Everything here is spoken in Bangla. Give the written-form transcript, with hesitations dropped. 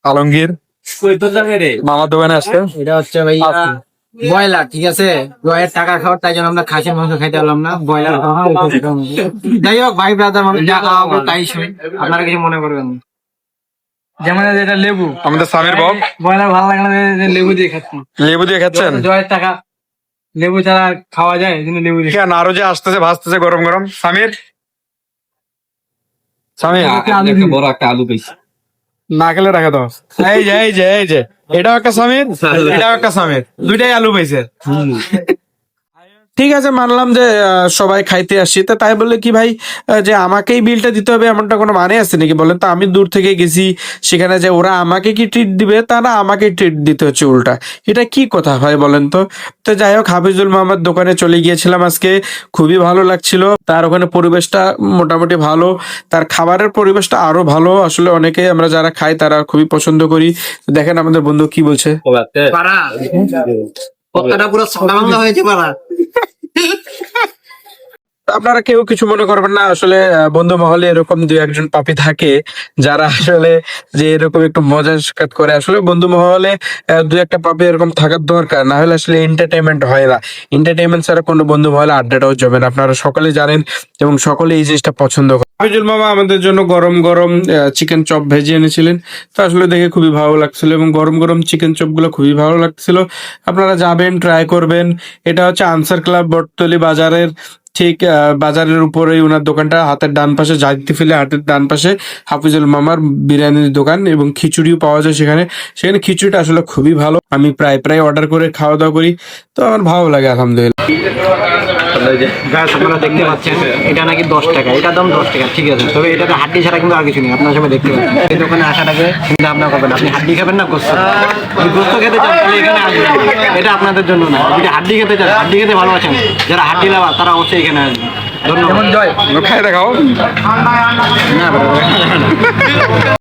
আলমগীর মামার দোকানে আসছে। এটা হচ্ছে ভাইয়া ব্রয়লার, ঠিক আছে? ব্রয়ের টাকা খাওয়ার, তাই জন্য আমরা খাসির মাংস খাইতে পারলাম না, ব্রয়লার খাওয়া। যাই হোক ভাই ব্রাদার মানুষ যা খাওয়াবো তাই শুনি, আপনারা কিছু মনে করবেন না। যেমন এটা লেবু, আমাদের সামির বব ব্রয়লার ভালো লাগে না, লেবু দিয়ে খাচ্ছি। লেবু দিয়ে খাচ্ছেন? জয়ের টাকা লেবু ছাড়া খাওয়া যায়, এই জন্য লেবু দিয়ে। কেন আরো যে আসতেছে ভাসতেছে গরম গরম। সামির সামির বড় একটা আলু পেয়েছি। না খেলে রাখা দাও। এই যে এই যে এই যে এটাও একটা সামির, এটাও একটা সামির, দুইটাই আলু পাইছে। ঠিক আছে, মানলাম যে সবাই খাইতে আসছি, তা তাই বললে কি ভাই যে আমাকেই বিলটা দিতে হবে এমনটা কোনো মানে আছে নাকি বলেন তো? আমি দূর থেকে গেছি, সেখানে যে ওরা আমাকে কি ট্রিট দিবে, তারা আমাকে ট্রিট দিতে হচ্ছে উল্টা। এটা কি কথা ভাই বলেন তো? তো যাই হোক, হাফিজুল মাহমুদ দোকানে চলে গিয়েছিলাম আজকে, খুবই ভালো লাগছিল। তার ওখানে পরিবেশটা মোটামুটি ভালো, তার খাবারের পরিবেশটা আরো ভালো। আসলে অনেকে আমরা যারা খাই তারা খুবই পছন্দ করি। দেখেন আমাদের বন্ধু কি বলছে। পারা কথাটা পুরো সাদা বাংলা হয়েছে পারা। আপনারা কেউ কিছু মনে করবেন না, আসলে বন্ধু মহলে এরকম দু একজন পাপী থাকে যারা আসলে যে এরকম একটু মজা সাক্ষাৎ করে। আসলে বন্ধু মহলে দু একটা পাপী এরকম থাকার দরকার, না হলে আসলে এন্টারটেনমেন্ট হয় না। এন্টারটেনমেন্ট ছাড়া কোনো বন্ধু মহলে আড্ডাটাও জমে না, আপনারা সকলে জানেন এবং সকলে এই জিনিসটা পছন্দ করে। হাফিজুল মামা আমাদের জন্য গরম গরম চিকেন চপ ভেজে এনেছিলেন, তো আসলে দেখে খুবই ভালো লাগছিল এবং গরম গরম চিকেন চপ গুলো খুবই ভালো লাগছিল। আপনারা যাবেন, ট্রাই করবেন। এটা হচ্ছে আনসার ক্লাব বটতলী বাজারের ঠিক বাজারের উপরেই ওনার দোকানটা, হাতের ডান পাশে যাইতে ফেলে হাতের ডান পাশে হাফিজুল মামার বিরিয়ানির দোকান, এবং খিচুড়িও পাওয়া যায় সেখানে। সেখানে খিচুড়িটা আসলে খুবই ভালো, আমি প্রায় প্রায় অর্ডার করে খাওয়া দাওয়া করি, তো আমার ভালো লাগে আলহামদুলিল্লাহ। গাছ আপনারা দেখতে পাচ্ছেন, এটা নাকি 10 টাকা, এটা দাম 10 টাকা, ঠিক আছে? তবে এটাতে হাড্ডি ছাড়া কিন্তু আর কিছু নেই, আপনার সামনে দেখতে পাচ্ছেন। এই দোকানে আসাটাকে চিন্তা ভাবনা করবেন, আপনি হাড্ডি খাবেন না গোস্ত? যদি গোস্ত খেতে চান তাহলে এখানে আসবেন, এটা আপনাদের জন্য না। যদি হাড্ডি খেতে চান, হাড্ডি খেতে ভালোবাসেন, যারা হাড্ডি লাভার তারা অবশ্যই এখানে আসবেন। ধন্যবাদ। খাই দেখাও না